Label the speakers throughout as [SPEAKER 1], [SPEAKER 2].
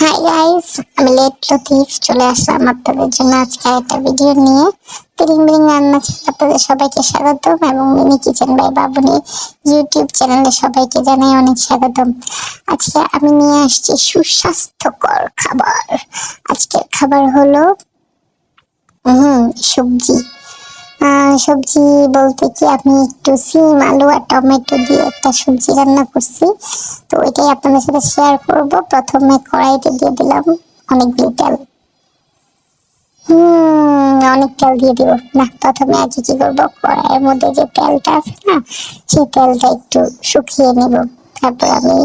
[SPEAKER 1] Hi guys, আমি late Latif চলে আসলাম আপনাদের জন্য আজকে একটা ভিডিও নিয়ে। তিরিং বিরিং রান্না চ্যানেলে আপনাদের সবাইকে স্বাগতম এবং মিনি কিচেন বাই বাবুনি ইউটিউব চ্যানেলে সবাইকে জানাই অনেক স্বাগতম। আজকে আমি নিয়ে আসছি সুস্বাস্থ্যকর খাবার। আজকের খাবার হলো সবজি। সবজি বলতে কি, আমি একটু সিম আলু আর টমেটো দিয়ে একটা সবজি রান্না করছি, তো এটাই আপনাদের সাথে শেয়ার করব। প্রথমে কড়াইতে দিয়ে দিলাম অনেকগুলি তেল। অনেক তেল দিয়ে দিব না, প্রথমে আগে কি করবো, কড়াইয়ের মধ্যে যে তেলটা আছে না, সেই তেলটা একটু শুকিয়ে নেব। তারপর আমি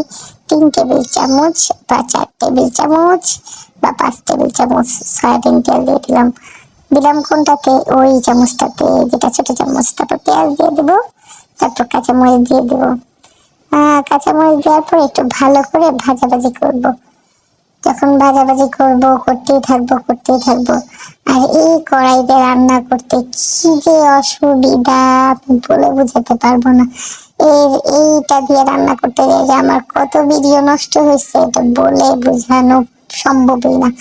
[SPEAKER 1] 3 টেবিল চামচ বা 4 টেবিল চামচ বা 5 টেবিল চামচ সয়াবিন তেল দিয়ে দিলাম। কোনটাতে, ওই চামচটাতে, যেটা ছোট চামচ। তারপর পেঁয়াজ দিয়ে দেবো, তারপর কাঁচামরিচ দিয়ে দেবো। কাঁচামরিচ দেওয়ার পর একটু ভালো করে ভাজাভাজি করব। যখন ভাজাভাজি করব, করতেই থাকবো। আর এই কড়াইতে রান্না করতে কি যে অসুবিধা, আমি বলে বোঝাতে পারবো না। এইটা দিয়ে রান্না করতে গিয়ে যে আমার কত ভিডিও নষ্ট হয়েছে, এটা বলে বোঝানো সম্ভবই না।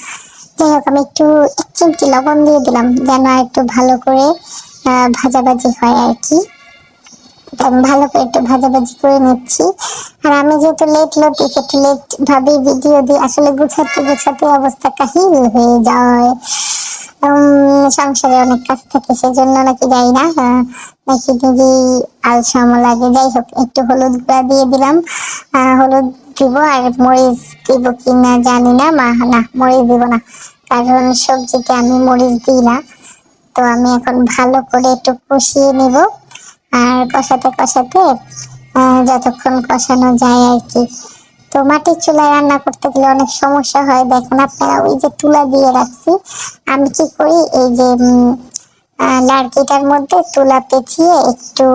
[SPEAKER 1] যাই হোক, আমি একটু 1 চিমটি লবণ দিয়ে দিলাম, যেন একটু ভালো করে ভাজাভাজি হয় আর কি। আমি ভালো করে একটু ভাজাভাজি করে নিচ্ছি। আর আমি যেহেতু লেট লতিফ, একটু লেট ভাবে ভিডিও দিই, আসলে গুছাতে অবস্থা কাহিল হয়ে যায়। সংসারে অনেক কাজ থাকে, সেজন্য নাকি যাই না, নাকি নিজেই আলসামো লাগে। যাই হোক, একটু হলুদ গুঁড়া দিয়ে দিলাম। হলুদ দিব, আর মরিচ দিব কিনা জানি না, না মরিচ দিব না, কারণ সবজিতে আমি মরিচ দিই না। তো আমি এখন ভালো করে একটু কষিয়ে নিব, আর কষাতে যতক্ষণ কষানো যায় আর কি। তো মাটির চুলায় রান্না করতে গেলে অনেক সমস্যা হয়। দেখেন আপনারা, ওই যে তুলা দিয়ে রাখছি, আমি কি করি, এই যে লাড়কিটার মধ্যে তুলা পেঁচিয়ে একটু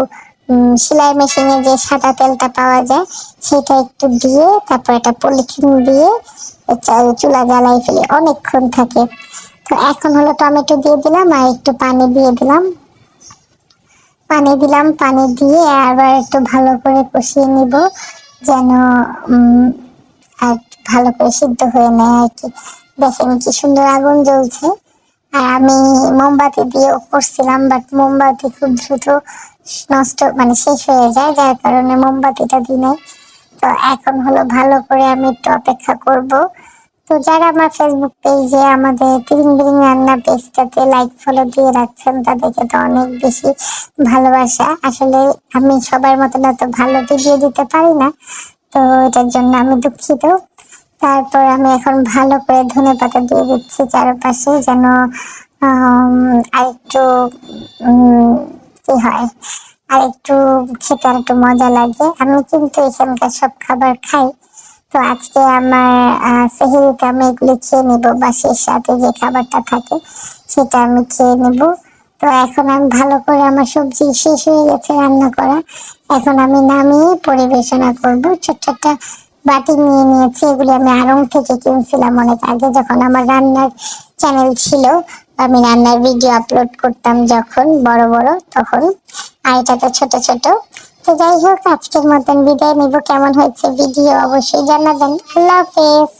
[SPEAKER 1] সেলাই মেশিনে যে সাদা তেলটা পাওয়া যায়, সেটা একটু দিয়ে তারপর একটা পলিথিন দিয়ে চুলা জ্বালাই ফেলি, অনেকক্ষণ থাকে। তো এখন হলো টমেটো দিয়ে দিলাম আর একটু পানি দিয়ে দিলাম। পানি দিয়ে আবার একটু ভালো করে কষিয়ে নিব, যেন আর ভালো করে সিদ্ধ হয়ে নেয় আর কি। দেখেন কি সুন্দর আগুন জ্বলছে। আর আমি মোমবাতি দিয়ে করছিলাম, বাট মোমবাতি খুব দ্রুত নষ্ট, মানে শেষ হয়ে যায়, যার কারণে মোমবাতিটা দিই নাই। তো এখন হলো ভালো করে আমি একটু অপেক্ষা করব। তো যারা আমার ফেসবুক পেজে, আমাদের তিরিং বিরিং রান্না পেজটাতে লাইক ফলো দিয়ে রাখছেন, তাদেরকে তো অনেক বেশি ভালোবাসা। আসলে আমি সবার মতন এত ভালো ভিডিও দিতে পারি না, তো এটার জন্য আমি দুঃখিত। তারপর আমি এখন ভালো করে ধনেপাতা দিয়ে দিচ্ছি চারপাশে, যেন আরেকটু কি হয়, আরেকটু খেতে আর একটু মজা লাগে। আমি কিন্তু এখানকার সব খাবার খাই, তো আজকে আমার সেহরিতে আমি এগুলি খেয়ে নিবো, বা সেই সাথে যে খাবারটা থাকে সেটা আমি খেয়ে নিব। তো এখন আমি ভালো করে, আমার সবজি শেষ হয়ে গেছে রান্না করা, এখন আমি নামিয়ে পরিবেশনা করব। ছোট্ট একটা বাটি নিয়ে নিয়েছি, এগুলি আমি আড়ং থেকে কিনছিলাম অনেক আগে, যখন আমার রান্নার চ্যানেল ছিল, আমি রান্নার ভিডিও আপলোড করতাম যখন বড় বড়, তখন। আর এটা তো ছোট ছোট। তো যাই হোক, আজকের মতন বিদায় নিব। কেমন হয়েছে ভিডিও অবশ্যই জানাবেন। আল্লাহ হাফেজ।